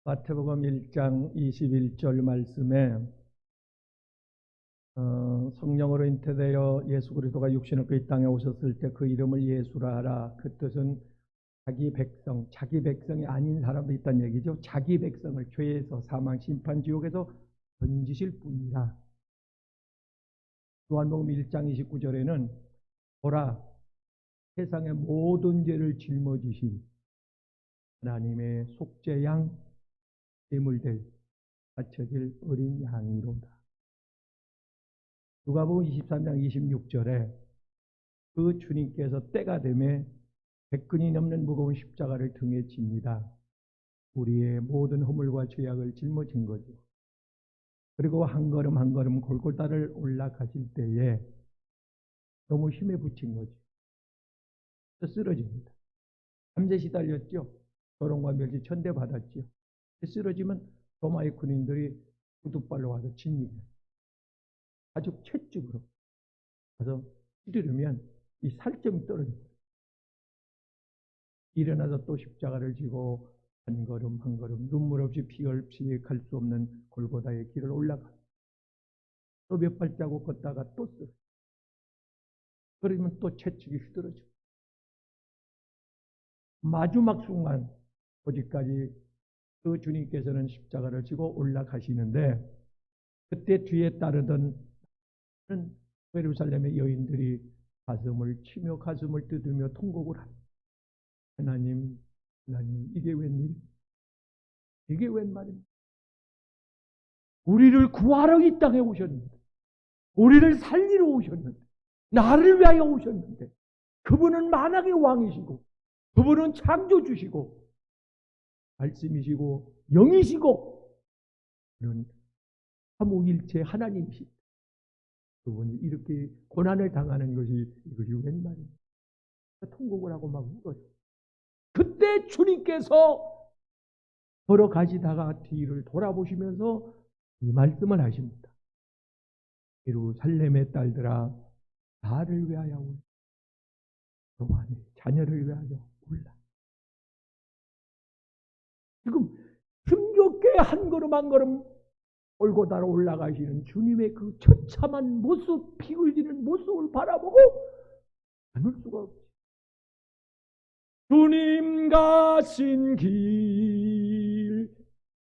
마태복음 1장 21절 말씀에 성령으로 잉태되어 예수 그리스도가 육신을 입고 이 땅에 오셨을 때 그 이름을 예수라 하라. 그 뜻은 자기 백성이 아닌 사람도 있다는 얘기죠. 자기 백성을 죄에서 사망, 심판, 지옥에서 건지실 분이라. 요한복음 1장 29절에는 보라, 세상의 모든 죄를 짊어지신 하나님의 속죄양, 제물될 바쳐질 어린 양이로다. 누가복음 23장 26절에 그 주님께서 때가 되매 100근이 넘는 무거운 십자가를 등에 집니다. 우리의 모든 허물과 죄악을 짊어진 거죠. 그리고 한 걸음 한 걸음 골고다를 올라가실 때에 너무 힘에 부친 거죠. 쓰러집니다. 밤새 시달렸죠. 조롱과 멸시 천대받았죠. 쓰러지면 로마의 군인들이 구두발로 와서 진입해요. 아주 채찍으로 가서 찌르면 이 살점이 떨어져요. 일어나서 또 십자가를 지고 한 걸음 한 걸음 눈물 없이 피 없이 갈 수 없는 골고다의 길을 올라가. 또 몇 발자국 걷다가 또 쓰러져. 그러면 또 채찍이 휘들어져. 마지막 순간 어디까지 그 주님께서는 십자가를 지고 올라가시는데, 그때 뒤에 따르던 예루살렘의 여인들이 가슴을 치며 가슴을 뜯으며 통곡을 합니다. 하나님, 이게 웬일? 이게 웬 말입니까? 우리를 구하러 이 땅에 오셨는데, 우리를 살리러 오셨는데, 나를 위하여 오셨는데, 그분은 만왕의 왕이시고, 그분은 창조주시고, 말씀이시고, 영이시고, 그런 삼위일체 하나님이십니다. 그분이 이렇게 고난을 당하는 이것이 웬 말입니까? 통곡을 하고 막 울어요. 그때 주님께서 걸어가시다가 뒤를 돌아보시면서 이 말씀을 하십니다. 예루살렘의 딸들아, 나를 위하여 울라. 너와 네 자녀를 위하여 울라. 지금 힘겹게 한 걸음 한 걸음 골고다로 올라가시는 주님의 그 처참한 모습, 피 흘리는 모습을 바라보고 안을 수가 없지. 주님 가신 길,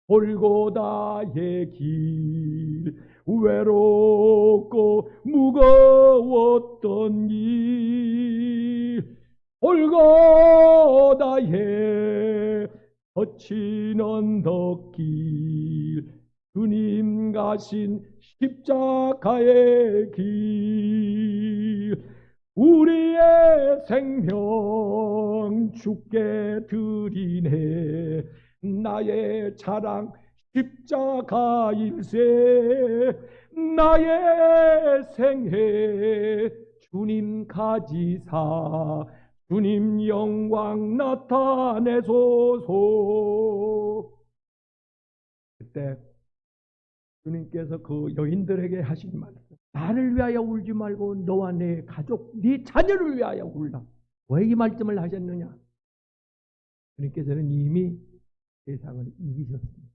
골고다의 길, 외롭고 무거웠던 길, 골고다의 거친 언덕길, 주님 가신 십자가의 길, 우리의 생명 주께 드리네. 나의 자랑 십자가일세. 나의 생애 주님 가지사. 주님 영광 나타내소서. 그때 주님께서 그 여인들에게 하신 말씀, 나를 위하여 울지 말고 너와 내 가족, 네 자녀를 위하여 울라. 왜 이 말씀을 하셨느냐? 주님께서는 이미 세상을 이기셨습니다.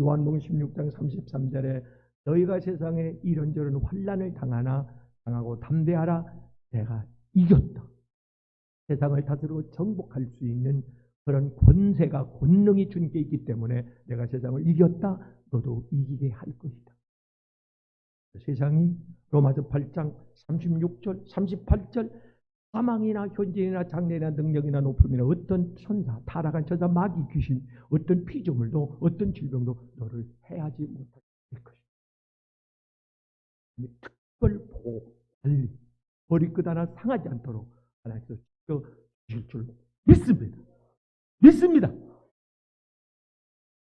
요한복음 16장 33절에 너희가 세상에 이런저런 환난을 당하고 담대하라. 내가 이겼다. 세상을 다스리고 정복할 수 있는 그런 권세가, 권능이 주님께 있기 때문에 내가 세상을 이겼다. 너도 이기게 할 것이다. 세상이 로마서 8장 36절, 38절 사망이나 현재이나 장래나 능력이나 높음이나 어떤 천사, 타락한 천사, 마귀, 귀신, 어떤 피조물도 어떤 질병도 너를 해하지 못할 것이다. 특별 보호, 관리, 머리끝 하나 상하지 않도록 하나님께서 지켜주실 줄 믿습니다.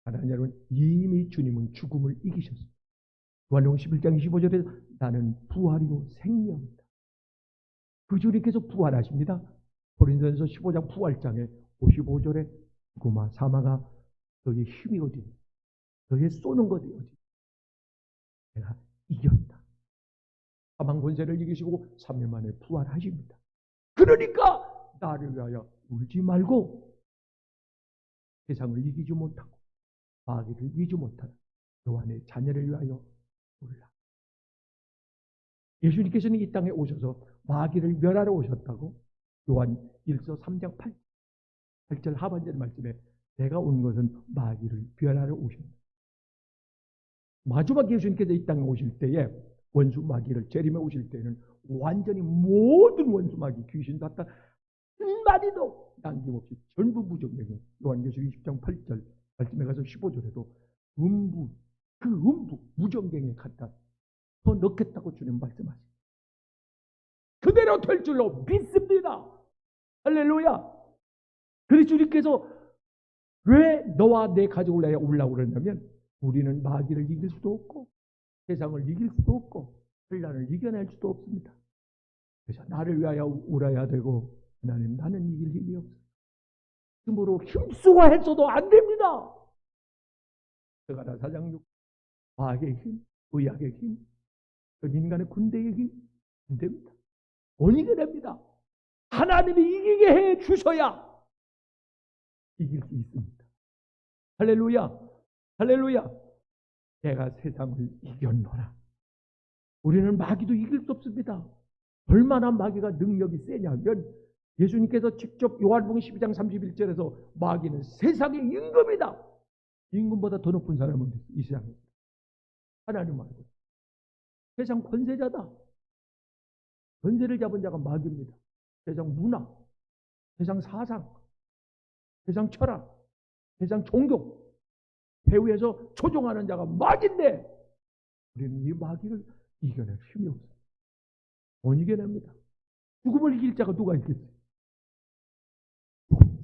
하나님 여러분, 이미 주님은 죽음을 이기셨습니다. 요한복음 11장 25절에 나는 부활이요 생명이다. 그 주님께서 부활하십니다. 고린도전서 15장 부활장에 55절에 죽음아 사망아 너의 힘이 어디? 너의 쏘는 것이 어디? 내가 이겼다. 사망 권세를 이기시고 3일 만에 부활하십니다. 그러니까 나를 위하여 울지 말고 세상을 이기지 못하고 마귀를 이기지 못하는 너와 내 자녀를 위하여 울라. 예수님께서는 이 땅에 오셔서 마귀를 멸하러 오셨다고 요한 1서 3장 8절 하반절 말씀에 내가 온 것은 마귀를 멸하러 오셨다. 마지막 예수님께서 이 땅에 오실 때에 원수 마귀를 재림해 오실 때는 완전히 모든 원수 마귀 귀신도 다 한마디도 남김없이 전부 무정경에 요한계시록 20장 8절 말씀에 가서 15절에도 그 음부 무정경에 갖다 더 넣겠다고 주님 말씀하십니다. 그대로 될 줄로 믿습니다. 할렐루야. 그래서 주님께서 왜 너와 내 가족을 내가 울라고 그랬냐면 우리는 마귀를 이길 수도 없고 세상을 이길 수도 없고 혼란을 이겨낼 수도 없습니다. 그래서 나를 위하여 울어야 되고 하나님 나는 이길 힘이 없어요. 힘으로 힘쓰고 했어도 안 됩니다. 스가랴 4장 6 과학의 힘, 의학의 힘, 인간의 군대의 힘 안 됩니다. 못 이게 됩니다. 하나님이 이기게 해 주셔야 이길 수 있습니다. 할렐루야. 할렐루야. 내가 세상을 이겼노라. 우리는 마귀도 이길 수 없습니다. 얼마나 마귀가 능력이 세냐면 예수님께서 직접 요한복음 12장 31절에서 마귀는 세상의 임금이다. 임금보다 더 높은 사람은 이 세상에 하나님 말고 세상 권세자다. 권세를 잡은 자가 마귀입니다. 세상 문화, 세상 사상, 세상 철학, 세상 종교 배후에서 조종하는 자가 마귀인데 우리는 이 마귀를 이겨낼 힘이 없어요. 못 이겨냅니다. 죽음을 이길 자가 누가 있겠어요?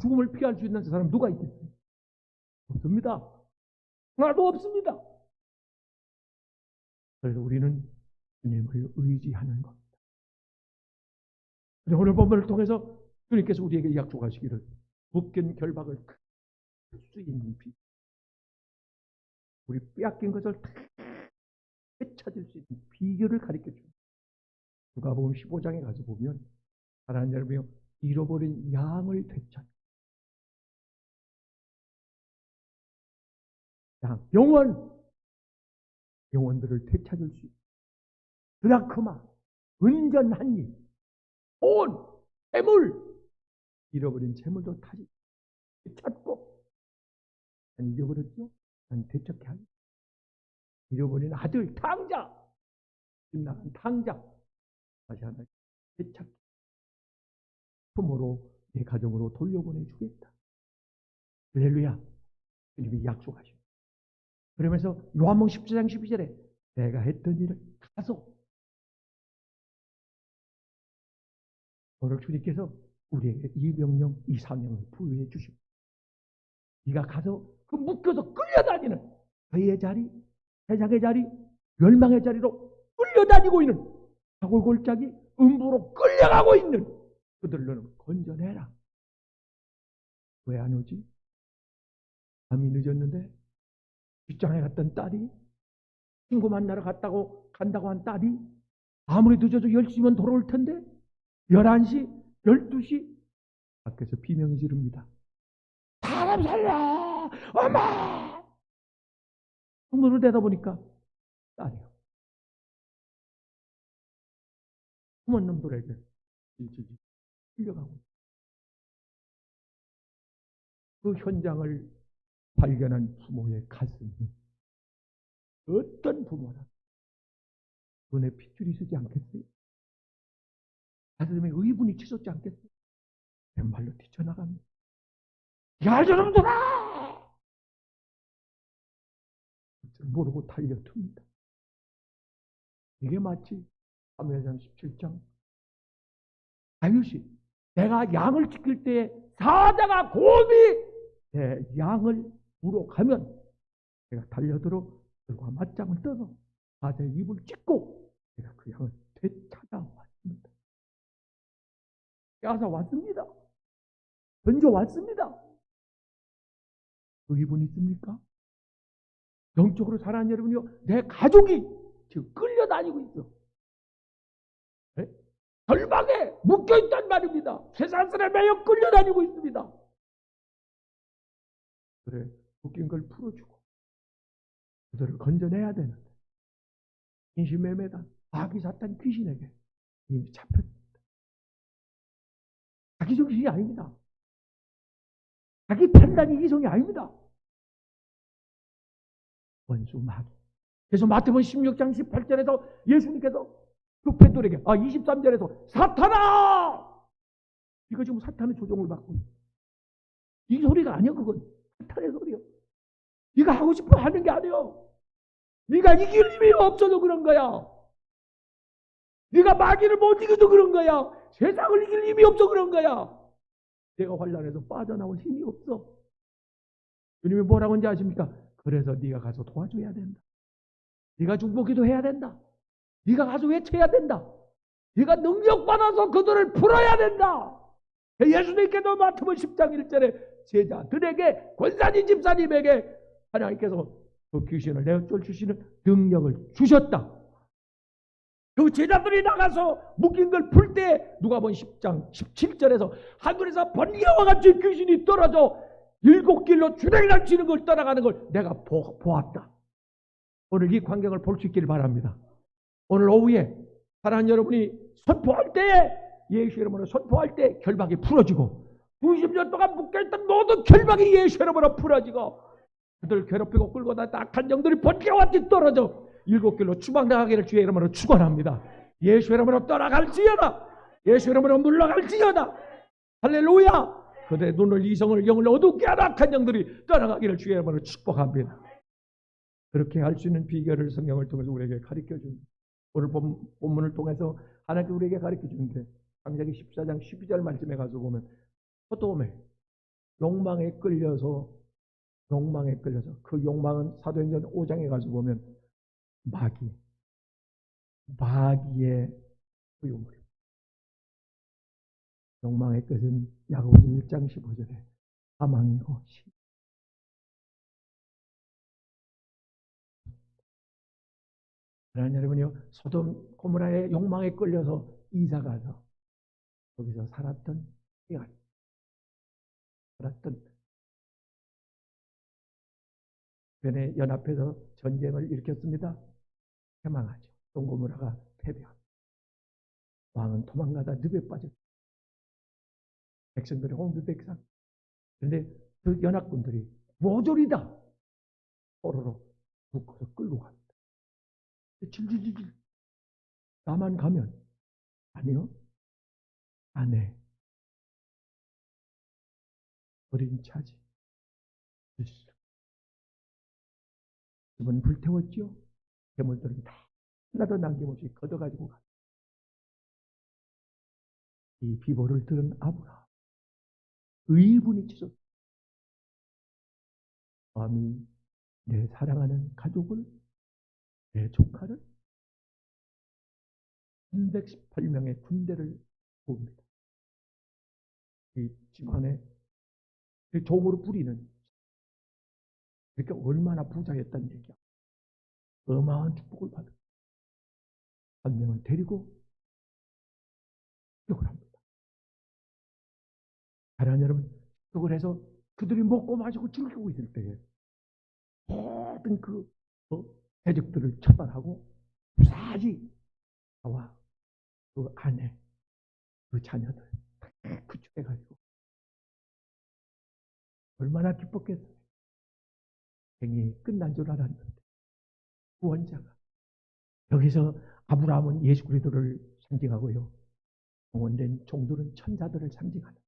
죽음을 피할 수 있는 사람 누가 있겠어요? 없습니다. 하나도 없습니다. 그래서 우리는 주님을 의지하는 겁니다. 오늘 본문을 통해서 주님께서 우리에게 약속하시기를 묶인 결박을 클 수 있는 비, 우리 빼앗긴 것을 다 되찾을 수 있는 비결을 가르쳐 줍니다. 누가복음 15장에 가서 보면 하나님 여러분이 잃어버린 양을 되찾 양, 영혼들을 되찾을 수 있는 드라크마, 은전 한 입, 돈, 재물, 잃어버린 재물도 다시 되찾고 난 잃어버렸죠? 난 되찾게 하니 잃어버린 아들, 탕자, 집 나간 탕자 다시 하나 되찾게 부모로 내 가정으로 돌려보내주겠다. 할렐루야. 주님이 약속하십니다. 그러면서 요한복음 14장 12절에 내가 했던 일을 가서 오늘 주님께서 우리에게 이 명령, 이 사명을 부여해 주십니다. 네가 가서 그 묶여서 끌려다니는 죄의 자리, 세상의 자리, 멸망의 자리로 끌려다니고 있는 사골골짜기 음부로 끌려가고 있는 그들로 건져내라. 왜 안 오지? 밤이 늦었는데 직장에 갔던 딸이 친구 만나러 간다고 한 딸이 아무리 늦어도 10시면 돌아올 텐데 11시, 12시 밖에서 비명이 지릅니다. 사람 살려! 엄마! 문을 닫아보니까 딸이요. 숨은 놈들에게 일찍 끌려가고 그 현장을 발견한 부모의 가슴이 어떤 부모나 눈에 핏줄이 서지 않겠어요? 가슴에 의분이 치솟지 않겠어요? 맨발로 뛰쳐나갑니다. 야 저놈들아! 모르고 달려듭니다. 이게 마치 사무엘상 17장 다윗이 내가 양을 지킬 때 사자가 곰이 내 양을 물어가면 내가 달려들어 그들과 맞짱을 떠서 사자의 입을 찢고 내가 그 양을 되찾아왔습니다. 뺏어왔습니다. 던져왔습니다. 그 이분 있습니까? 영적으로 살아가는 여러분이요, 내 가족이 지금 끌려다니고 있어. 네? 절망에 묶여있단 말입니다. 세상 사람에 끌려다니고 있습니다. 그래, 묶인 걸 풀어주고 그들을 건져내야 되는데 인신매매다 마귀 사탄 귀신에게 이미 잡혔습니다. 자기 정신이 아닙니다. 자기 판단이 이성이 아닙니다. 원수 마귀. 그래서 마태복음 16장 18절에서 예수님께서 그 베드로에게 23절에서 사탄아! 이거 지금 사탄의 조종을 받고 있어요. 이 소리가 아니야. 그건 사탄의 소리요. 네가 하고 싶어 하는 게 아니요. 네가 이길 힘이 없어서 그런 거야. 네가 마귀를 못 이겨도 그런 거야. 세상을 이길 힘이 없어 그런 거야. 내가 환난에서 빠져나올 힘이 없어. 주님이 뭐라고 하는지 아십니까? 그래서 네가 가서 도와줘야 된다. 네가 중보기도 해야 된다. 네가 가서 외쳐야 된다. 네가 능력받아서 그들을 풀어야 된다. 예수님께서 마태복음 10장 1절에 제자들에게 권사님 집사님에게 하나님께서 그 귀신을 내어쫓을 주시는 능력을 주셨다. 그 제자들이 나가서 묶인 걸 풀 때 누가복음 10장 17절에서 하늘에서 번개와 같이 귀신이 떨어져 7길로 주랭랑 치는 걸 떠나가는 걸 내가 보았다. 오늘 이 광경을 볼 수 있기를 바랍니다. 오늘 오후에 사랑하는 여러분이 선포할 때에 예수 이름으로 선포할 때 결박이 풀어지고 90년 동안 묶여있던 모든 결박이 예수 이름으로 풀어지고 그들 괴롭히고 끌고 다녔던 악한 영들이 번개와 같이 떨어져 7길로 추방당하기를 주의 이름으로 축원합니다. 예수 이름으로 떠나갈지어다. 예수 이름으로 물러갈지어다. 할렐루야. 그들의 눈을 이성을 영을 어둡게 하는 악한 영들이 떠나가기를 주의 이름으로 축복합니다. 그렇게 할 수 있는 비결을 성경을 통해서 우리에게 가르쳐 줍니다. 오늘 본문을 통해서 하나님께 우리에게 가르쳐 주는데 창세기 14장 12절 말씀에 가서 보면 소돔에 욕망에 끌려서 그 욕망은 사도행전 5장에 가서 보면 마귀의 소유물. 욕망의 끝은 야고보서 1장 15절에 사망이고 하나님 여러분이요, 소돔 고모라의 욕망에 끌려서 이사가서 거기서 살았던 변에 연합해서 전쟁을 일으켰습니다. 패망하죠. 소돔고모라가 패배합니다. 왕은 도망가다 늪에 빠졌죠. 백성들이 홍두백산. 그런데 그 연합군들이 모조리 다 포로로 묶어서 끌고 갑니다. 질질질질. 나만 가면 아니요. 아내, 어린 차지. 집은 불태웠죠. 괴물들은 다 하나도 남김없이 걷어가지고 갔다. 이 비보를 들은 아브라함 의분이 치솟. 마음이 내 사랑하는 가족을, 내 조카를 318명의 군대를 봅니다. 이 집안에 종으로 뿌리는 그러니까 얼마나 부자였다는 얘기야. 어마어마한 축복을 받은 한 명을 데리고 축복을 합니다. 사랑하는 여러분, 축복을 해서 그들이 먹고 마시고 즐기고 있을 때에 모든 그 대적들을 처단하고 무사히 나와 그 아내, 그 자녀들 구출해가지고 얼마나 기뻤겠어요. 생이 끝난 줄 알았는데 구원자가 여기서 아브라함은 예수 그리스도를 상징하고요. 동원된 종들은 천사들을 상징하는.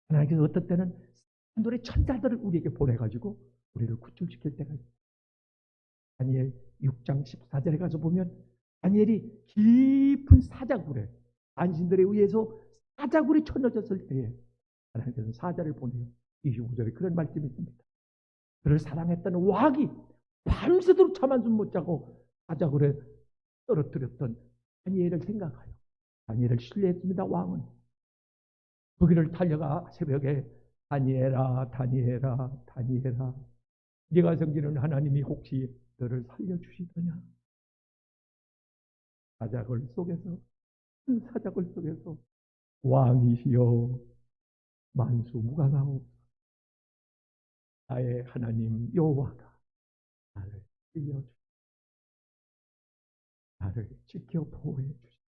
하나님께서 어떤 때는 하늘의 천사들을 우리에게 보내가지고 우리를 구출시킬 때가 있어요. 다니엘 6장 14절에 가서 보면 다니엘이 깊은 사자굴에 안신들에 의해서 사자굴에 쳐넣어졌을 때에 하나님께서 사자를 보내요. 25절에 그런 말씀이 있습니다. 그를 사랑했던 왕이 밤새도록 잠 한숨 못 자고 사자굴에 떨어뜨렸던 다니엘을 생각하여 다니엘을 신뢰했습니다. 왕은 거기를 달려가 새벽에 다니엘아 다니엘아 다니엘아 네가 섬기는 하나님이 혹시 너를 살려주시더냐. 사자굴 속에서 왕이시여 만수무강하옵소서. 나의 하나님 여호와가 나를 살려주시고 나를 지켜 보호해 주시고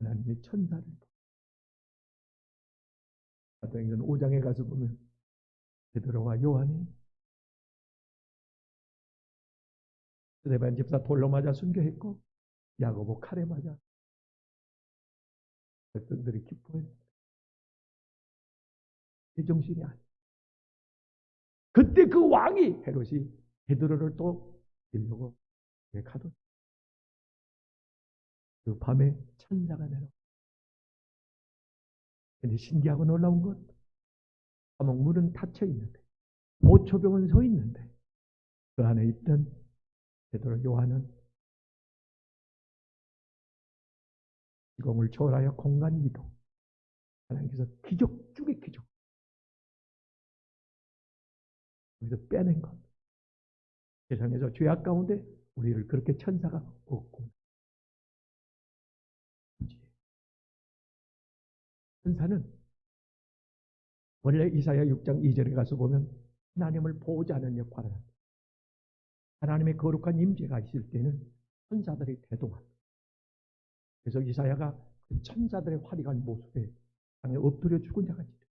하나님의 천사를 사도행전 5장에 가서 보면 베드로와 요한이 스데반 집사 돌로 맞아 순교했고 야고보 칼에 맞아 백성들이 기뻐했어요. 제정신이 아니에요. 그때 그 왕이 헤롯이 베드로를 또 밀려고 가도 그 밤에 천사가 내려. 근데 신기하고 놀라운 것, 감옥 문은 닫혀 있는데 보초병은 서 있는데 그 안에 있던 베드로 요한은 시공을 초월하여 공간 이동, 하나님께서 기적 중의 기적, 여기서 빼낸 것. 세상에서 죄악 가운데 우리를 그렇게 천사가 얻고, 천사는 원래 이사야 6장 2절에 가서 보면 하나님을 보호자는 역할을 합니다. 하나님의 거룩한 임재가 있을 때는 천사들이 대동합니다. 그래서 이사야가 그 천사들의 화려한 모습에 땅에 엎드려 죽은 자가 있어요.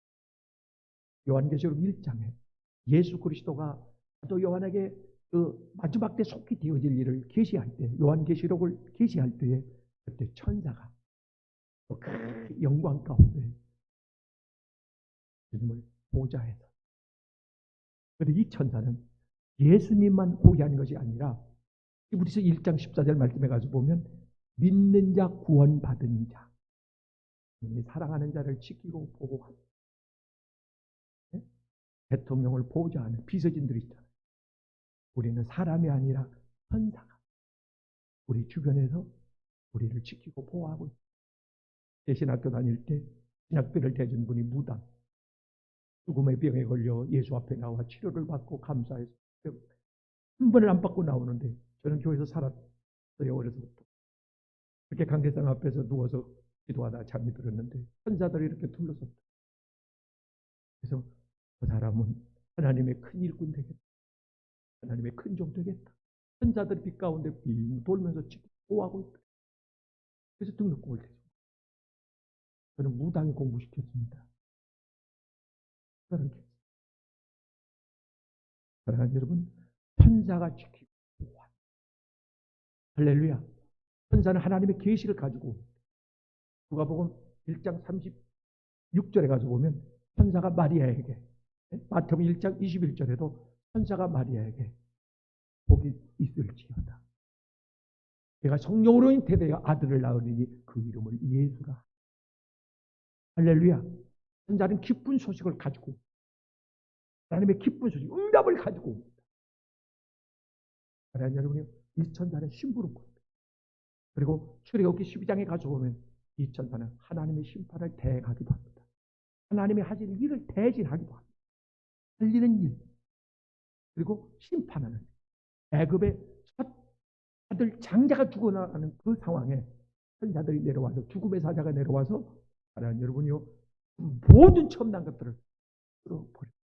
요한계시록 1장에 예수 그리스도가 또 요한에게 그 마지막 때 속히 되어질 일을 계시할 때, 요한계시록을 계시할 때에 그때 천사가 그 영광 가운데 주님을 보좌해서, 그런데 이 천사는 예수님만 호위하는 것이 아니라 히브리서 1장 14절 말씀에 가서 보면 믿는 자 구원받은 자, 사랑하는 자를 지키고 보호합니다. 네? 대통령을 보좌하는 비서진들이 있잖아요. 우리는 사람이 아니라 천사가 우리 주변에서 우리를 지키고 보호하고 있어요. 제 신학교 다닐 때 신학비를 대준 분이 무당, 죽음의 병에 걸려 예수 앞에 나와 치료를 받고 감사해서 한 번을 안 받고 나오는데, 저는 교회에서 살았어요. 어려서부터. 그렇게 강대상 앞에서 누워서 기도하다 잠이 들었는데 천사들이 이렇게 둘러섰다. 그래서 그 사람은 하나님의 큰 일꾼 되겠다, 하나님의 큰 종 되겠다. 천사들이 빛 가운데 빙 돌면서 보호하고 있다. 그래서 등록금을 대죠. 저는 무당에 공부시켰습니다. 그런 게. 사랑하는 여러분, 천사가 지키고 보호한다. 할렐루야. 천사는 하나님의 계시를 가지고, 누가복음 1장 36절에 가서 보면 천사가 마리아에게, 마태복음 1장 21절에도 천사가 마리아에게 복이 있을지어다, 내가 성령으로 잉태되어 아들을 낳으리니 그 이름을 예수라. 할렐루야. 천사는 기쁜 소식을 가지고, 하나님의 기쁜 소식, 응답을 가지고 옵니다. 하나님 여러분이 이 천사는 심부름꾼. 그리고 출애굽기 12장에 가서 보면 이 천사는 하나님의 심판을 대행하기도 합니다. 하나님이 하실 일을 대신하기도 합니다. 살리는 일, 그리고 심판하는 일. 애굽의 첫 아들 장자가 죽어나가는 그 상황에 천사들이 내려와서, 죽음의 사자가 내려와서 하나님 여러분이요, 모든 첨단 것들을 끌어버립니다.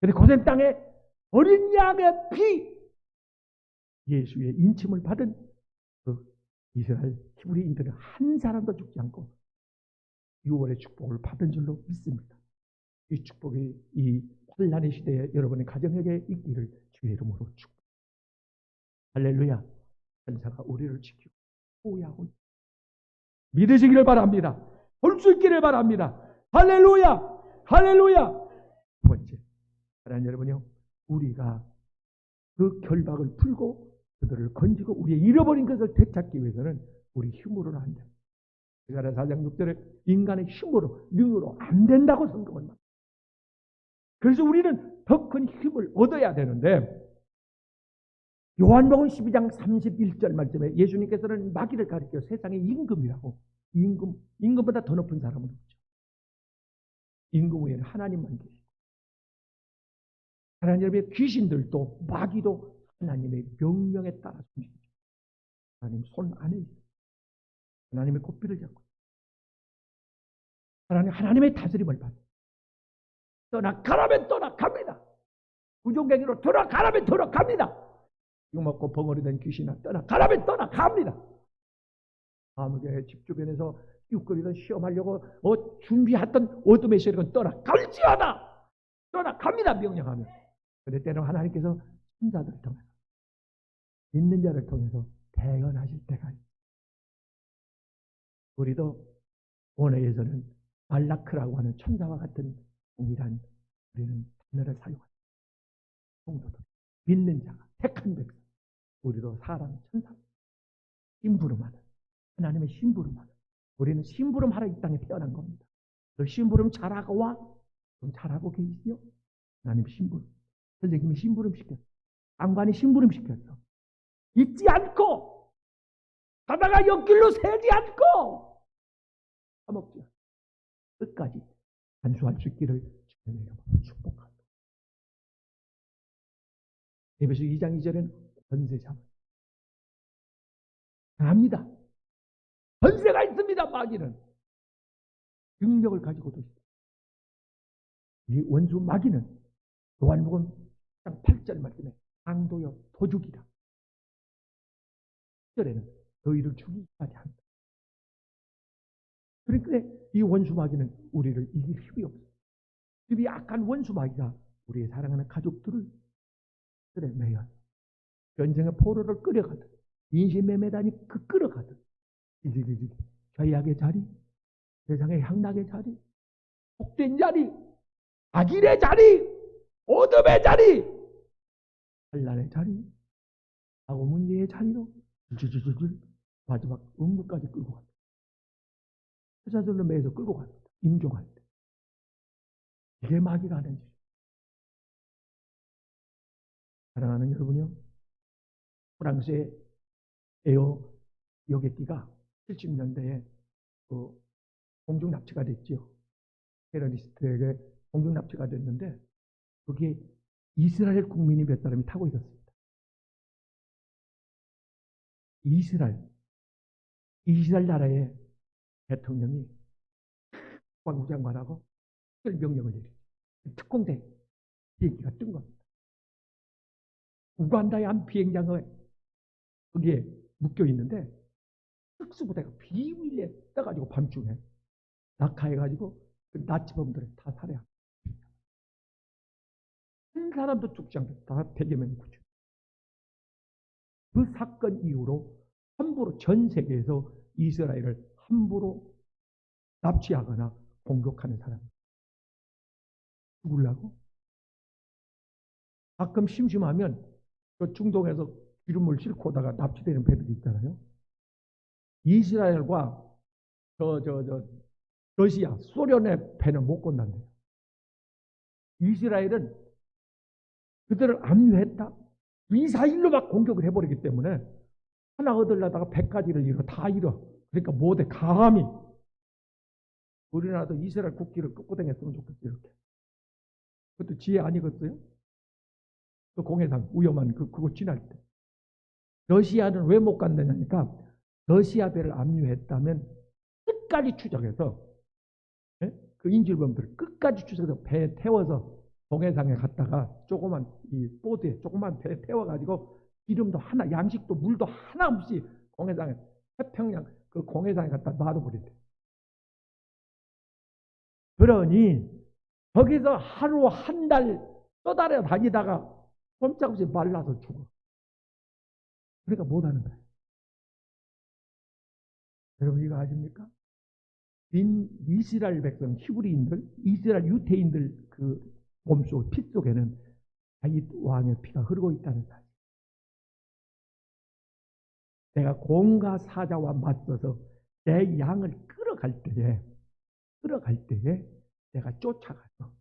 그런데 고센 땅에 어린 양의 피, 예수의 인침을 받은 그 이스라엘 히브리인들은 한 사람도 죽지 않고 6월의 축복을 받은 줄로 믿습니다. 이 축복이 이 환난의 시대에 여러분의 가정에게 있기를 주의 이름으로 축복. 할렐루야. 천사가 우리를 지키고 보호하고 믿으시기를 바랍니다. 볼 수 있기를 바랍니다. 할렐루야. 할렐루야. 두 번째, 하나님 여러분요, 우리가 그 결박을 풀고 그들을 건지고 우리의 잃어버린 것을 되찾기 위해서는 우리 힘으로는 안 됩니다. 스가랴 4장 6절에 인간의 힘으로, 능으로 안 된다고 성경을 말합니다. 그래서 우리는 더 큰 힘을 얻어야 되는데, 요한복음 12장 31절 말씀에 예수님께서는 마귀를 가리켜 세상의 임금이라고, 임금보다 더 높은 사람은 없죠. 임금 외에는 하나님만 계시고, 하나님의 귀신들도 마귀도 하나님의 명령에 따라 숨깁니다. 하나님 손 안에 있어요. 하나님의 고삐를 잡고 하나님의 다스림을 받아요. 떠나가라면 떠나갑니다. 부종갱이로 돌아가라면 돌아갑니다. 이거 먹고 벙어리 된 귀신아 떠나가라면 떠나갑니다. 아무개 집 주변에서 육거리던 시험하려고 준비했던 어둠의 세력은 떠나갈지어다. 떠나갑니다. 명령하면. 그런데 때로 하나님께서 천사들을 통해서 믿는 자를 통해서 대언하실 때가 있습니다. 우리도 원어에서는 말라크라고 하는 천사와 같은 동일한 우리는 단어를 사용합니다. 성도들, 믿는 자가, 택한 백성, 우리도 사람, 천사, 심부름하는 하나님의 심부름하는 우리는 심부름하러 이 땅에 태어난 겁니다. 그 심부름 잘하고 와? 좀 잘하고 계시죠? 하나님 심부름, 선생님이 심부름 시켰어. 장관이 심부름 시켰어. 잊지 않고 가다가 옆길로 새지 않고 까먹지 않고 끝까지 단수할 수 있기를 주님의 이름으로 축복합니다. 에베소 2장 2절에는 권세 잡아 강합니다. 권세가 있습니다. 마귀는 능력을 가지고도 있습니다. 이 원수 마귀는 요한복음 8절 말씀에 강도여 도죽이라. 10절에는 너희를 죽이기까지 한다. 그러니까 이 원수 마귀는 우리를 이길 힘이 없어요. 이 악한 원수 마귀가 우리의 사랑하는 가족들을 매여 전쟁의 포로를 끌어가듯 인신매매단이 끌어가듯 죄악의 자리, 세상의 향락의 자리, 복된 자리, 악인의 자리, 어둠의 자리, 환난의 자리, 사고 문제의 자리로 줄줄줄줄 마지막 음부까지 끌고 갑니다. 회사들로 매여서 끌고 갑니다. 임종할 때. 이게 마귀가 하는 짓이에요. 사랑하는 여러분이요. 프랑스의 에어 여객기가 70년대에 공중 납치가 됐죠. 테러리스트에게 공중 납치가 됐는데 거기에 이스라엘 국민이 몇 사람이 타고 있었습니다. 이스라엘 나라의 대통령이 국방부장관하고 명령을 내리죠. 특공대 비행기가 뜬 겁니다. 우간다의 한 비행장에 거기에 묶여 있는데 특수부대가 비밀리에 떠가지고 밤중에 낙하해가지고 그 나치범들을 다 살해합니다. 한 사람도 죽지 않고 다 100여 명이 구조. 그 사건 이후로 함부로 전 세계에서 이스라엘을 함부로 납치하거나 공격하는 사람이 죽으려고? 가끔 심심하면 그 중동에서 기름을 싣고 오다가 납치되는 배들이 있잖아요. 이스라엘과 러시아, 소련의 배는 못 건넌대요. 이스라엘은 그들을 압류했다. 미사일로 막 공격을 해버리기 때문에 하나 얻으려다가 100가지를 잃어, 다 잃어. 그러니까 못해, 감히. 우리나라도 이스라엘 국기를 끄고댕겼으면 좋겠어요, 이렇게. 그것도 지혜 아니겠어요? 그 공해상, 위험한 그거 지날 때. 러시아는 왜 못 간다냐니까, 러시아 배를 압류했다면 끝까지 추적해서, 그 인질범들을 끝까지 추적해서 배에 태워서 동해상에 갔다가 조그만 이 보드에 조그만 배에 태워가지고 기름도 하나, 양식도 물도 하나 없이 공해상에, 태평양 그 공해상에 갖다 놔둬버린대. 그러니 거기서 하루 한 달 떠다려 다니다가 꼼짝없이 말라서 죽어. 그러니까 못하는 거예요. 여러분 이거 아십니까? 이스라엘 백성, 히브리인들, 이스라엘 유태인들 그 몸속, 피 속에는 다윗 왕의 피가 흐르고 있다는 사실. 내가 공과 사자와 맞서서 내 양을 끌어갈 때에 내가 쫓아가서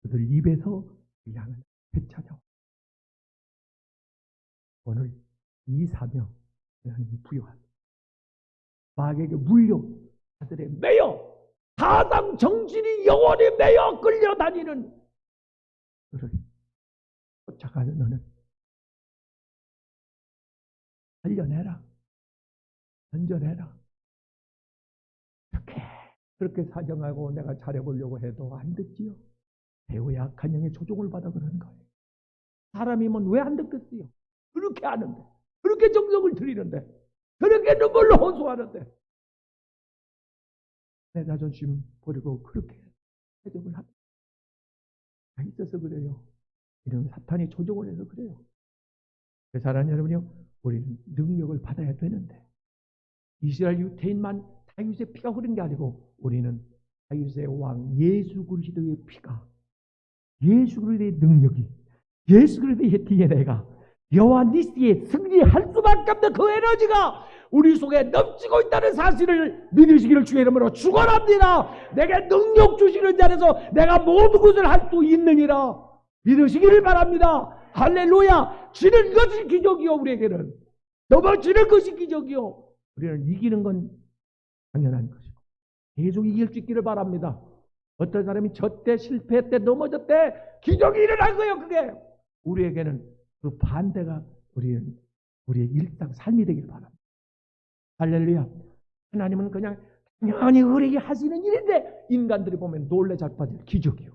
그들 입에서 그 양을 되찾아. 오늘 이 사명 하나님이 부여합니다. 마귀에게 물려 아들에 매여 사당 정신이 영원히 매여 끌려다니는 그를 쫓아가는 너는 살려내라, 건져내라. 그렇게 사정하고 내가 잘해보려고 해도 안 듣지요. 배우의 악한 영의 조종을 받아 그러는 거예요. 사람이면 왜 안 듣겠어요? 그렇게 하는데, 그렇게 정성을 들이는데, 그렇게 눈물로 호소하는데, 내 자존심 버리고 그렇게 해석을 합니다. 다 있어서 그래요. 이런 사탄이 조종을 해서 그래요. 그래서 사랑하는 여러분요, 우리는 능력을 받아야 되는데, 이스라엘 유태인만 다윗의 피가 흐른 게 아니고, 우리는 다윗의 왕 예수 그리스도의 피가, 예수 그리스도의 능력이, 예수 그리스도의 DNA가 여호와 니시에 승리할 수밖에 없는 그 에너지가 우리 속에 넘치고 있다는 사실을 믿으시기를 주의 이름으로 축원합니다. 내게 능력 주시는 자에서 내가 모든 것을 할 수 있느니라 믿으시기를 바랍니다. 할렐루야. 지는 것이 기적이요. 우리에게는 넘어지는 것이 기적이요. 우리는 이기는 건 당연한 것이고 계속 이길 수 있기를 바랍니다. 어떤 사람이 졌대, 실패했대, 넘어졌대, 기적이 일어날 거예요. 그게 우리에게는 그 반대가 우리의 일상 삶이 되길 바랍니다. 할렐루야. 하나님은 그냥 당연히 의뢰게 하시는 일인데 인간들이 보면 놀래 자빠질 기적이요.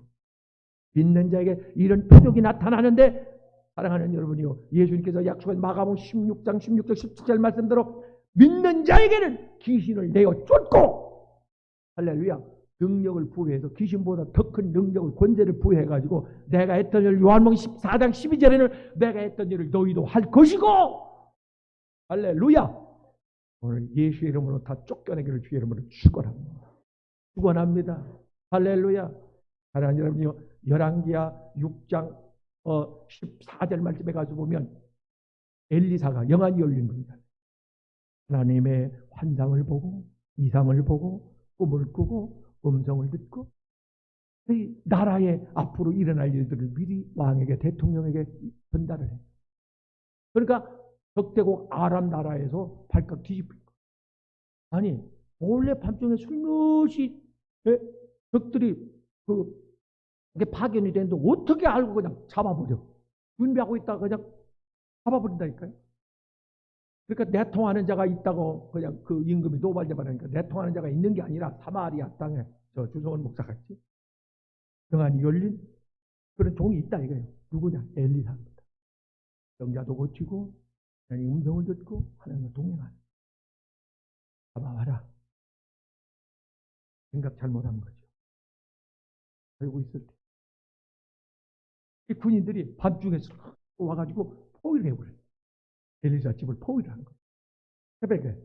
믿는 자에게 이런 표적이 나타나는데, 사랑하는 여러분이요, 예수님께서 약속한 마가복음 16장 16절 17절 말씀대로 믿는 자에게는 귀신을 내어 쫓고, 할렐루야, 능력을 부여해서 귀신보다 더 큰 능력을, 권세를 부여해가지고 내가 했던 일을, 요한복음 14장 12절에는 내가 했던 일을 너희도 할 것이고, 할렐루야. 오늘 예수의 이름으로 다 쫓겨내기를 주의 이름으로 축원합니다. 축원합니다. 할렐루야. 사랑하는 여러분이요, 열왕기하 6장 14절 말씀에 가서 보면 엘리사가 영안이 열린 분이다. 하나님의 환상을 보고 이상을 보고 꿈을 꾸고 음성을 듣고 이 나라의 앞으로 일어날 일들을 미리 왕에게, 대통령에게 전달을 해. 그러니까 적대국 아람 나라에서 발칵 뒤집힌 거예요. 아니 원래 밤중에 술며시 적들이 이게 파견이 되는데 어떻게 알고 그냥 잡아버려. 준비하고 있다가 그냥 잡아버린다니까요. 그러니까 내통하는 자가 있다고 그냥 그 임금이 노발대발하니까 내통하는 자가 있는 게 아니라 사마리아 땅에 저 주성원 목사 같이 영안이 열린 그런 종이 있다 이거예요. 누구냐? 엘리사입니다. 병자도 고치고 하나님 음성을 듣고 하나님과 동행하는. 잡아와라. 생각 잘못한 거죠. 알고 있을 때. 이 군인들이 밤중에 와가지고 포위를 해버려요. 엘리사 집을 포위를 하는 거예요. 새벽에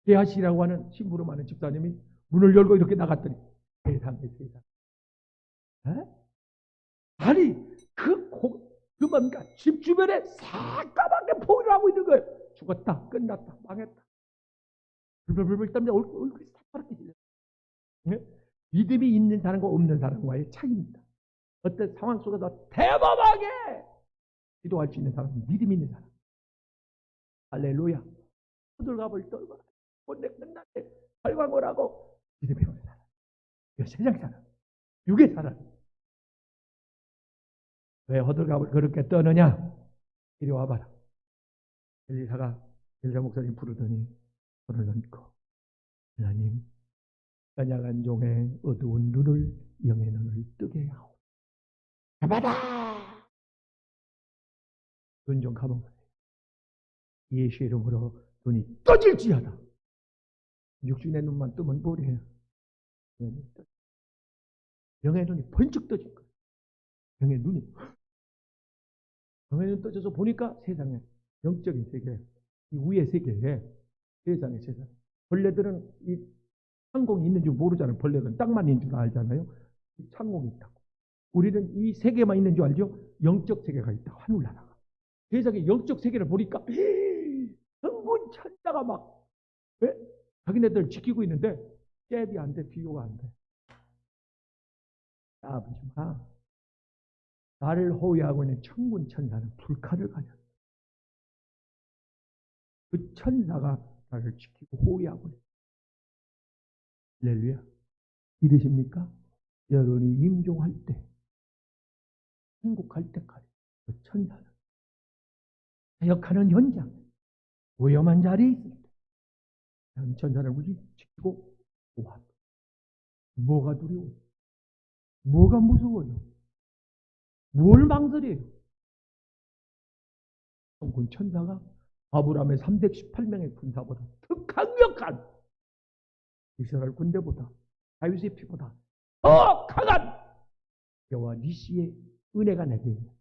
게하시라고 하는 심부름 하는 집사님이 문을 열고 이렇게 나갔더니 세상에. 아니 뭡니까? 집 주변에 새까맣게 포위를 하고 있는 거예요. 죽었다, 끝났다, 망했다. 불불불불 떨면 얼굴이 새파랗게 질려요. 믿음이 있는 사람과 없는 사람과의 차이입니다. 어떤 상황 속에서 대범하게 기도할 수 있는 사람은 믿음이 있는 사람. 할렐루야. 호들갑을 떨고 본데 끝났대. 발광을 하고 믿음이 없는 사람. 이거 세상 사람. 육의 사람. 왜 호들갑을 그렇게 떠느냐? 이리 와봐라. 엘리사 목사님 부르더니 손을 얹고 하나님 연약한 종의 어두운 눈을 영의 눈을 뜨게 하오. 잡아라. 눈 좀 감아보세요. 예수 이름으로 눈이 떠질지어다. 육신의 눈만 뜨면 뭐래요? 영의 눈이 번쩍 떠질 거예요. 영의 눈이 떠져서 보니까 세상에 영적인 세계, 이 위의 세계에 세상에 벌레들은 이 창공이 있는 줄 모르잖아요. 벌레들은 땅만 있는 줄 알잖아요. 이 창공이 있다고. 우리는 이 세계만 있는 줄 알죠. 영적 세계가 있다고. 하늘나라가. 세상에 영적 세계를 보니까 전부 천사가 막 자기네들 지키고 있는데 잽이 안 돼. 비교가 안 돼. 아버지 마. 나를 호위하고 있는 천군 천사는 불칼을 가졌어. 그 천사가 나를 지키고 호위하고 있어. 할렐루야. 믿으십니까? 여러분이 임종할 때, 행복할 때까지 그 천사는 사역하는 현장, 위험한 자리에 있을 때 천사는 우리 지키고 호위합니다. 뭐가 두려워? 뭐가 무서워요? 뭘 망설여요? 군 천사가 아브라함의 318명의 군사보다 더 강력한 이스라엘 군대보다 다윗의 피보다 더 강한 여호와 니시의 은혜가 내게 있는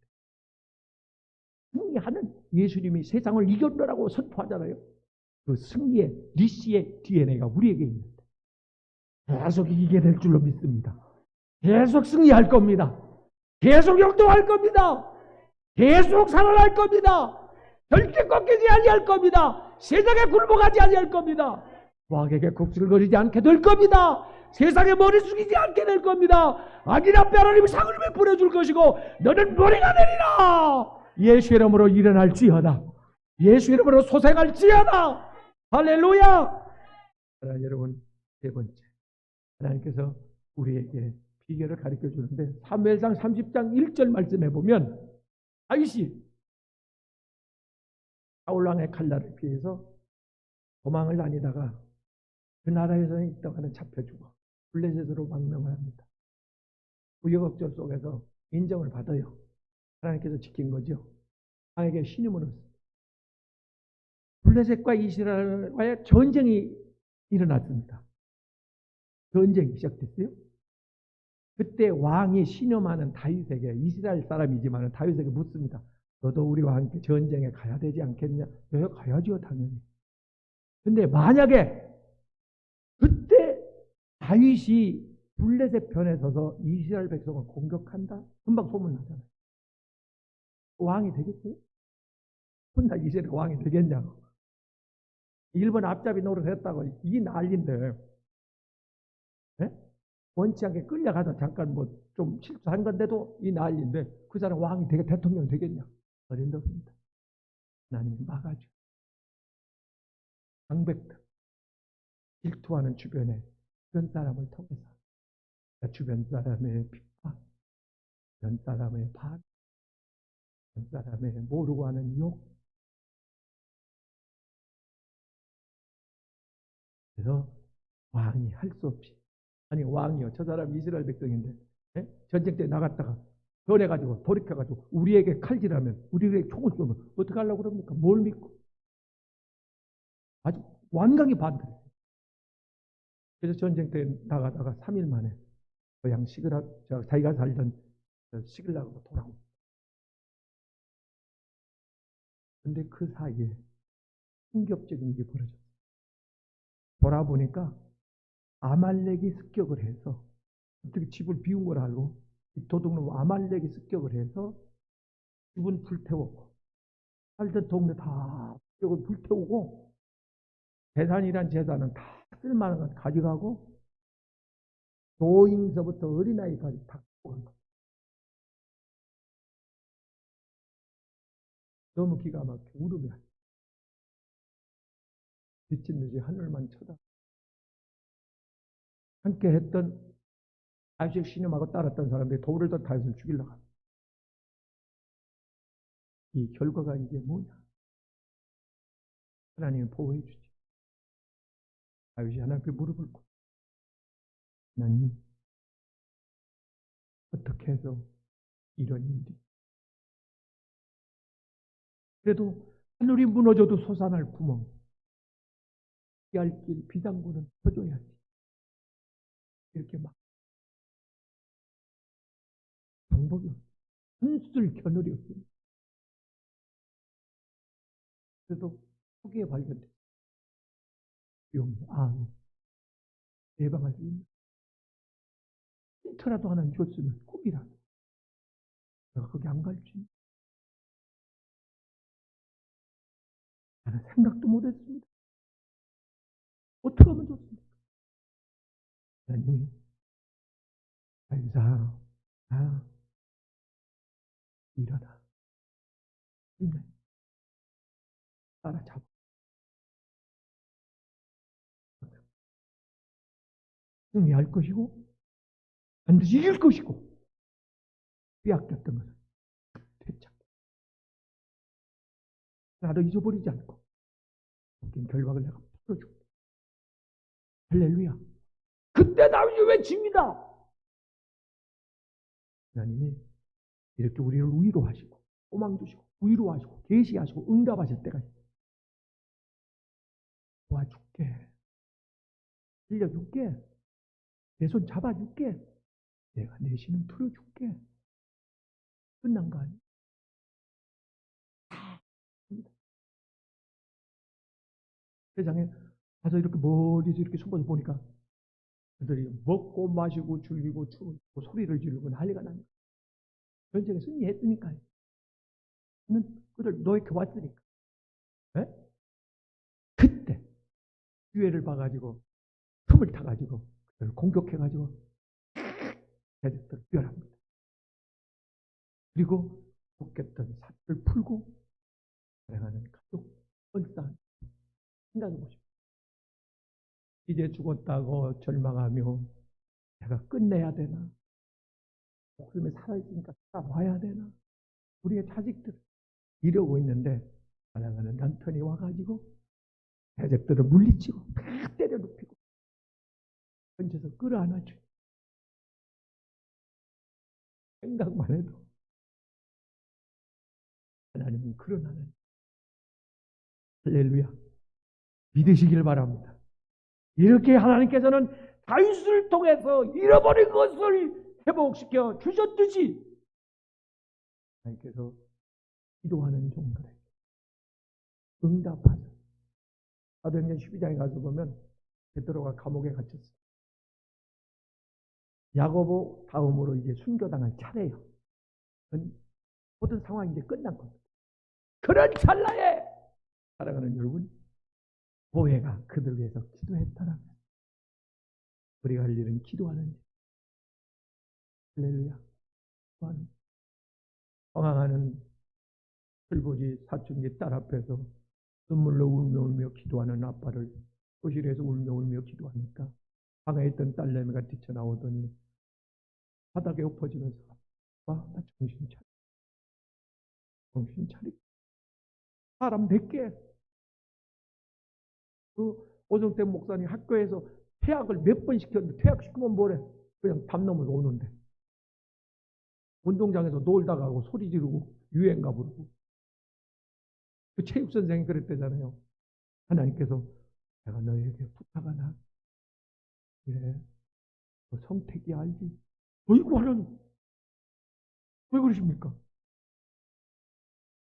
승리하는 예수님이 세상을 이겼노라고 선포하잖아요. 그 승리의 니시의 DNA가 우리에게 있는데 계속 이기게 될 줄로 믿습니다. 계속 승리할 겁니다. 계속 역동할 겁니다. 계속 살아날 겁니다. 절대 꺾이지 아니할 겁니다. 세상에 굴복하지 아니할 겁니다. 왕에게 곡슬거리지 않게 될 겁니다. 세상에 머리 숙이지 않게 될 겁니다. 악인 앞에 하나님이 상을 베풀어 줄 것이고 너는 머리가 되리라. 예수 이름으로 일어날지어다. 예수 이름으로 소생할지어다. 할렐루야. 사랑하는 여러분, 세 번째, 하나님께서 우리에게 비결을 가르쳐 주는데 사무엘상 30장 1절 말씀해 보면 다윗이 사울왕의 칼날을 피해서 도망을 다니다가 그 나라에서는 있다가는 잡혀주고 블레셋으로 망명을 합니다. 우여곡절 속에서 인정을 받아요. 하나님께서 지킨 거죠. 왕에게 신임을 얻습니다. 블레셋과 이스라엘과의 전쟁이 일어났습니다. 전쟁이 시작됐어요. 그때 왕이 신임하는 다윗에게, 이스라엘 사람이지만 다윗에게 묻습니다. 너도 우리와 함께 전쟁에 가야 되지 않겠냐? 네, 가야죠, 당연히. 근데 만약에 그때 다윗이 블레셋 편에 서서 이스라엘 백성을 공격한다? 금방 소문나잖아요. 왕이 되겠어요? 혼자 이스라엘 왕이 되겠냐고. 일본 앞잡이 노릇했다고 이 난리인데, 네? 원치 않게 끌려가서 잠깐 뭐 좀 실수한 건데도 이 난리인데 그 사람 왕이 되게 대통령이 되겠냐? 어림도 없습니다. 하나님이 막아줘. 강백들, 질투하는 주변에 주변 사람을 통해서 주변 사람의 핍박, 주변 사람의 반, 주변 사람의 모르고 하는 욕. 그래서 왕이 할 수 없이, 아니 왕이요, 저 사람 이스라엘 백성인데 전쟁 때 나갔다가 변해가지고 돌이켜가지고 우리에게 칼질하면, 우리에게 총을 쏘면 어떻게 하려고 그럽니까? 뭘 믿고? 아주 완강히 반대해요. 그래서 전쟁 때 나가다가 3일 만에 고향 자기가 살던 시글락으로 돌아옵니다. 근데 그 사이에 충격적인 일이 벌어졌어요. 돌아보니까 아말렉이 습격을 해서, 어떻게 집을 비운 걸 알고 도둑놈 아말렉이 습격을 해서 집은 불태웠고 살던 동네 다 습격을 불태우고 재산이란 재산은 다 쓸만한 건 가져가고 노인서부터 어린아이까지 다 뽑은 거예요. 너무 기가 막혀 울으며 미친 듯이 하늘만 쳐다. 함께 했던 다윗을 신임하고 따랐던 사람들이 돌을 더 다윗을 죽이려고 합니다. 이 결과가 이게 뭐냐? 하나님은 보호해 주지. 다윗이 하나님께 무릎을 꿇고, 하나님 어떻게 해서 이런 일이, 그래도 하늘이 무너져도 솟아날 구멍, 피할 길 비상구는 터줘야지. 이렇게 막 방법이 없어요. 한술 겨누리 없어요. 그래도 초기에 발견돼. 예방할 수 있는 힌트라도 하나 줬으면 꿈이라도 내가 거기 안 갈지 나는 생각도 못했습니다. 어떻게 하면 좋습니까? 하나님이 아이사 일어나 힘내 따라잡아 승리할 것이고 반드시 이길 것이고 빼앗겼던 것을 되찾 나도 잊어버리지 않고 웃긴 결박을 내가 풀어주고 할렐루야. 그때 다윗이 외칩니다. 하나님이 이렇게 우리를 위로하시고 소망 주시고 위로하시고 계시하시고 응답하실 때가 있어요. 도와줄게. 빌려줄게. 내 손 잡아줄게. 내가 내 신은 풀어줄게. 끝난 거 아니에요? 세상에 가서 이렇게 멀리서 이렇게 숨어서 보니까 그들이 먹고 마시고 즐기고 추고 소리를 지르고 난리가 납니다. 전쟁에 승리했으니까요. 그들 노예해 왔으니까. 네? 그때 기회를 봐가지고 틈을 타가지고 그들을 공격해가지고 대적들을 멸합니다. 그리고 묶였던 삭을 풀고 살아가는 가족 얼싸한 생각해 보십시오. 이제 죽었다고 절망하며 내가 끝내야 되나? 목숨이 살아있으니까 살아봐야 되나? 우리의 자식들 이러고 있는데 살아가는 남편이 와가지고 대적들을 물리치고 팍 때려 눕히고 던져서 끌어안아줘. 생각만 해도 하나님은 그런 하나님. 할렐루야. 믿으시길 바랍니다. 이렇게 하나님께서는 다윗을 통해서 잃어버린 것을 회복시켜 주셨듯이 하나님께서 기도하는 종들에게 응답하셔. 사도행전 12장에 가서 보면 베드로가 감옥에 갇혔어요. 야고보 다음으로 이제 순교당할 차례예요. 모든 상황이 이제 끝난 겁니다. 그런 찰나에 사랑하는 여러분, 교회가 그들 위해서 기도했다라면 우리가 할 일은 기도하는 일. 할렐루야. 방황하는 풀보지 사춘기 딸 앞에서 눈물로 울며 기도하는 아빠를 거실에서 울며 기도하니까 방에 있던 딸내미가 뛰쳐나오더니 바닥에 엎어지면서 나 정신 차려. 정신 차리. 사람 100개. 그 오정택 목사님 학교에서 퇴학을 몇 번 시켰는데 퇴학시키면 뭐래? 그냥 담 넘어서 오는데. 운동장에서 놀다가 하고 소리 지르고 유행가 부르고. 그 체육선생이 그랬대잖아요. 하나님께서 내가 너에게 부탁하나? 그래. 그 성택이 알지? 어이구 하나님. 왜 그러십니까?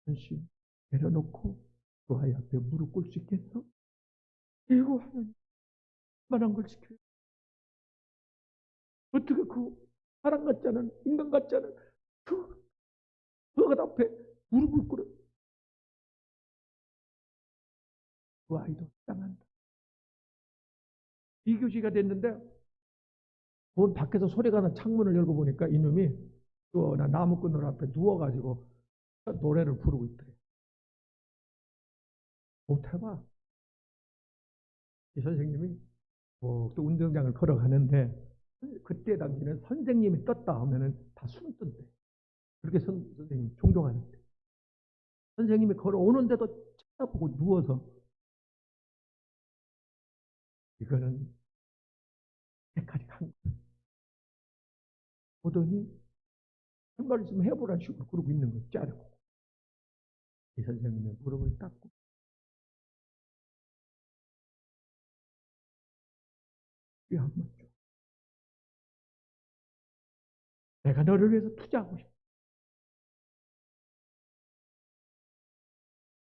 현씨 내려놓고 그 아이 앞에 무릎 꿇을 수 있겠어? 이거 하나님. 만한 걸 시켜요. 어떻게 그 사람 같지 않은 인간 같지 않은 그 앞에 무릎을 꿇어. 그 아이도 당한다. 2교시가 됐는데 문 밖에서 소리가 나는 창문을 열고 보니까 이놈이 나 나무 그늘 앞에 누워가지고 노래를 부르고 있더래요. 못해봐. 이 선생님이 또 운동장을 걸어가는데 그때 당시는 선생님이 떴다 하면은 다 숨던데. 그렇게 선생님 존경하는데. 선생님이 걸어오는데도 쳐다보고 누워서 이거는 때까지 간 거예요. 보더니 한 말씀 해보라는 식으로 그러고 있는 거예요. 자르고. 이 선생님의 무릎을 닦고 귀 한번 줘. 내가 너를 위해서 투자하고 싶어.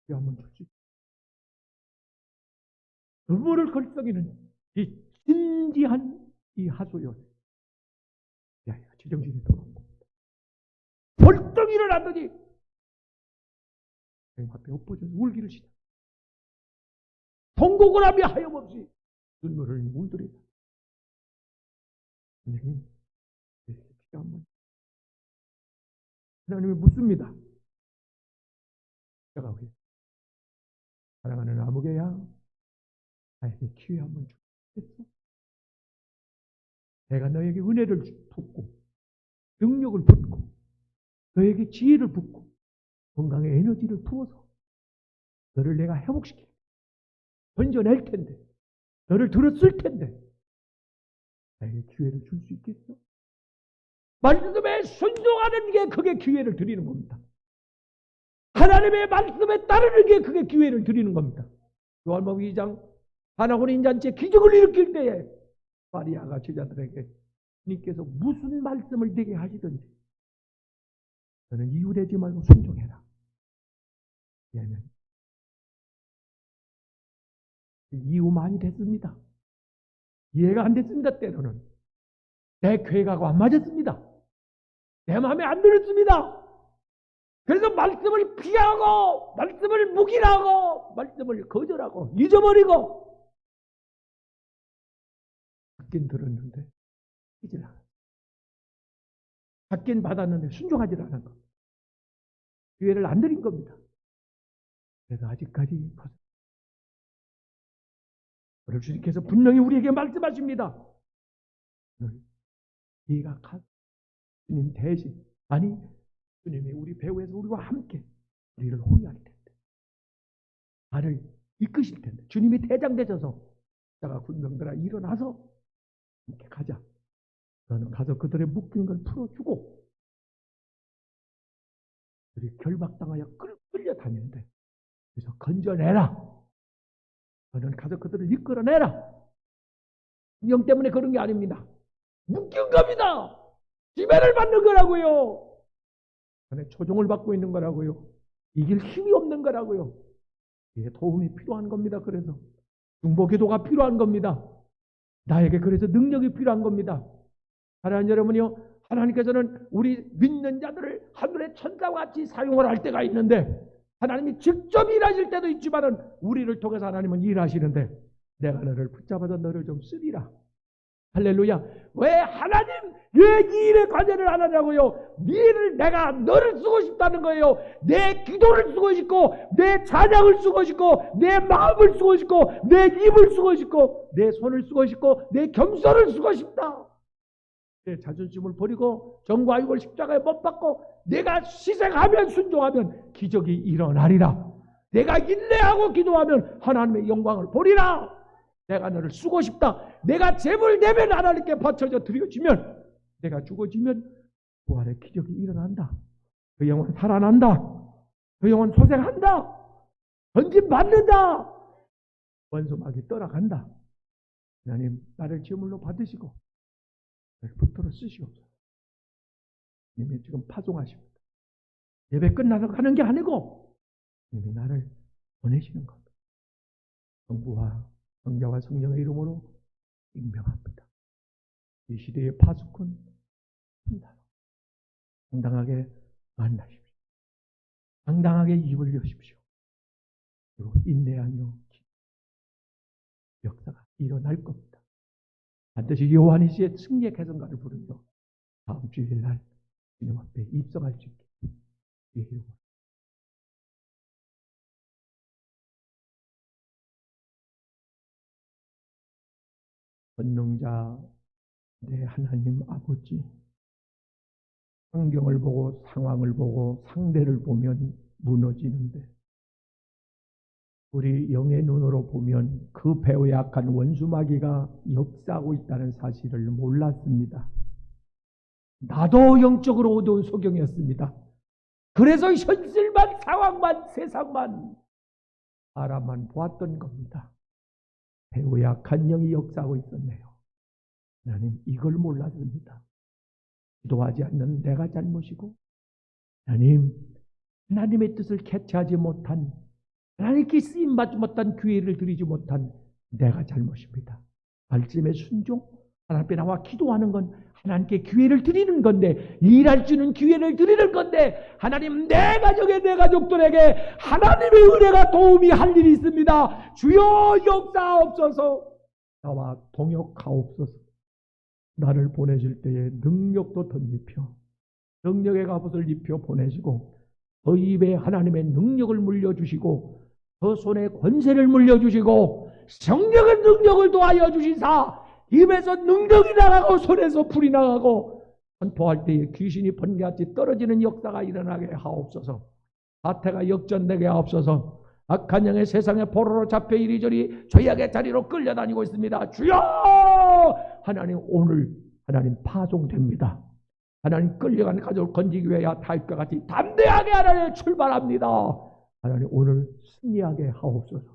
귀 한번 줬지. 눈물을 걸썩이는 이 진지한 이 하소연. 야, 제정신이 돌아온 겁니다. 벌떡 일어나더니 선생님 앞에 엎어져서 울기를 시작. 통곡을 하며 하염없이 눈물을 울더래요. 선생님, 귀 한번. 하나님이 묻습니다. 제가 왜 사랑하는 아무개야, 나에게 기회 한번 주겠어? 내가 너에게 은혜를 붓고 능력을 붓고 너에게 지혜를 붓고 건강에 에너지를 부어서 너를 내가 회복시키고 건져낼 텐데 너를 들었을 텐데 나에게 기회를 줄 수 있겠어? 말씀에 순종하는 게 그게 기회를 드리는 겁니다. 하나님의 말씀에 따르는 게 그게 기회를 드리는 겁니다. 요한복음 2장 가나 혼인잔치에 기적을 일으킬 때에 마리아가 제자들에게 주님께서 무슨 말씀을 되게 하시든지 너는 이유되지 말고 순종해라. 왜냐하면 이유 많이 됐습니다. 이해가 안 됐습니다. 때로는 내 계획하고 안 맞았습니다. 내 마음에 안 들었습니다. 그래서 말씀을 피하고 말씀을 묵인하고 말씀을 거절하고 잊어버리고 받긴 들었는데 잊질 않았어요. 받긴 받았는데 순종하지 않은 겁니다. 기회를 안 드린 겁니다. 그래서 아직까지 그럴 주님께서 분명히 우리에게 말씀하십니다. 네가 주님 대신 아니 주님이 우리 배후에서 우리와 함께 우리를 호위할 텐데 나를 이끄실 텐데 주님이 대장 되셔서 자가 군병들아 일어나서 함께 가자. 너는 가서 그들의 묶인 걸 풀어주고 그들이 결박당하여 끌려다니는데 그래서 건져내라. 너는 가서 그들을 이끌어내라. 영 때문에 그런 게 아닙니다. 묶인 겁니다. 지배를 받는 거라고요. 안에 조종을 받고 있는 거라고요. 이길 힘이 없는 거라고요. 이게 도움이 필요한 겁니다. 그래서 중보기도가 필요한 겁니다. 나에게 그래서 능력이 필요한 겁니다. 사랑하는 여러분이요, 하나님께서는 우리 믿는 자들을 하늘의 천사와 같이 사용을 할 때가 있는데 하나님이 직접 일하실 때도 있지만은 우리를 통해서 하나님은 일하시는데 내가 너를 붙잡아서 너를 좀 쓰리라. 할렐루야. 왜 하나님 왜 이 일에 관여를 안 하냐고요. 내가 너를 쓰고 싶다는 거예요. 내 기도를 쓰고 싶고 내 찬양을 쓰고 싶고 내 마음을 쓰고 싶고 내 입을 쓰고 싶고 내 손을 쓰고 싶고 내 겸손을 쓰고 싶다. 내 자존심을 버리고 정과 육을 십자가에 못 박고 내가 희생하면 순종하면 기적이 일어나리라. 내가 인내하고 기도하면 하나님의 영광을 보리라. 내가 너를 쓰고 싶다. 내가 재물 내면 하나님께 바쳐져 드려지면 내가 죽어지면 부활의 기적이 일어난다. 그 영혼 살아난다. 그 영혼 소생한다. 전진받는다. 원수막이 떠나간다. 하나님 나를 제물로 받으시고 나를 붙들어 쓰시옵소서. 님이 지금 파송하십니다. 예배 끝나서 가는 게 아니고 님이 나를 보내시는 겁니다. 성부와 성자와 성령의 이름으로 임명합니다. 이 시대의 파수꾼 당당하게 만나십시오. 당당하게 입을 여십시오. 그리고 인내하며 역사가 일어날 겁니다. 반드시 요한이시의 승리의 개성가를 부르며 다음 주일 날 주님 앞에 입성할 수 있게 예 이름으로 권능자 내 하나님 아버지, 환경을 보고 상황을 보고 상대를 보면 무너지는데 우리 영의 눈으로 보면 그 배후에 약한 원수마귀가 역사하고 있다는 사실을 몰랐습니다. 나도 영적으로 어두운 소경이었습니다. 그래서 현실만 상황만 세상만 바라만 보았던 겁니다. 배후에 약한 영이 역사하고 있었네요. 나는 이걸 몰랐습니다. 기도하지 않는 내가 잘못이고 하나님의 뜻을 캐치하지 못한 하나님께 쓰임받지 못한 기회를 드리지 못한 내가 잘못입니다. 말씀의 순종, 하나님 앞에 나와 기도하는 건 하나님께 기회를 드리는 건데 일할 수 있는 기회를 드리는 건데 하나님 내 가족에 내 가족들에게 하나님의 은혜가 도움이 할 일이 있습니다. 주여 역사하옵소서. 나와 동역하옵소서. 나를 보내실 때에 능력도 덧입혀 능력의 갑옷을 입혀 보내시고 그 입에 하나님의 능력을 물려주시고 그 손에 권세를 물려주시고 성령의 능력을 도하여 주시사 입에서 능력이 나가고 손에서 불이 나가고 선포할 때에 귀신이 번개같이 떨어지는 역사가 일어나게 하옵소서. 사태가 역전되게 하옵소서. 악한 영의 세상에 포로로 잡혀 이리저리 죄악의 자리로 끌려다니고 있습니다. 주여! 하나님 오늘 하나님 파송됩니다. 하나님 끌려가는 가족을 건지기 위하여 다윗과 같이 담대하게 하나님 출발합니다. 하나님 오늘 승리하게 하옵소서.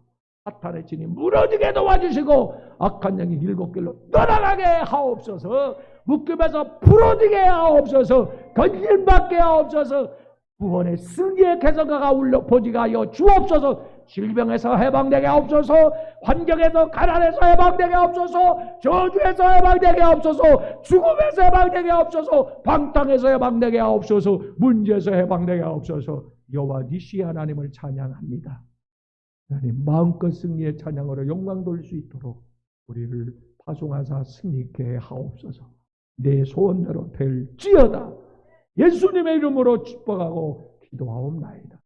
사탄의 진이 무너지게 도와주시고 악한 영이 일곱 길로 떠나가게 하옵소서. 묶임에서 풀어지게 하옵소서. 건진받게 하옵소서. 구원의 승리의 개성가가 울려 보지가 하여 주옵소서. 질병에서 해방되게 하옵소서. 환경에서 가난에서 해방되게 하옵소서. 저주에서 해방되게 하옵소서. 죽음에서 해방되게 하옵소서. 방탕에서 해방되게 하옵소서. 문제에서 해방되게 하옵소서. 여호와 니시 하나님을 찬양합니다. 하나님 마음껏 승리의 찬양으로 영광 돌릴 수 있도록 우리를 파송하사 승리케 하옵소서. 내 소원대로 될지어다. 예수님의 이름으로 축복하고 기도하옵나이다.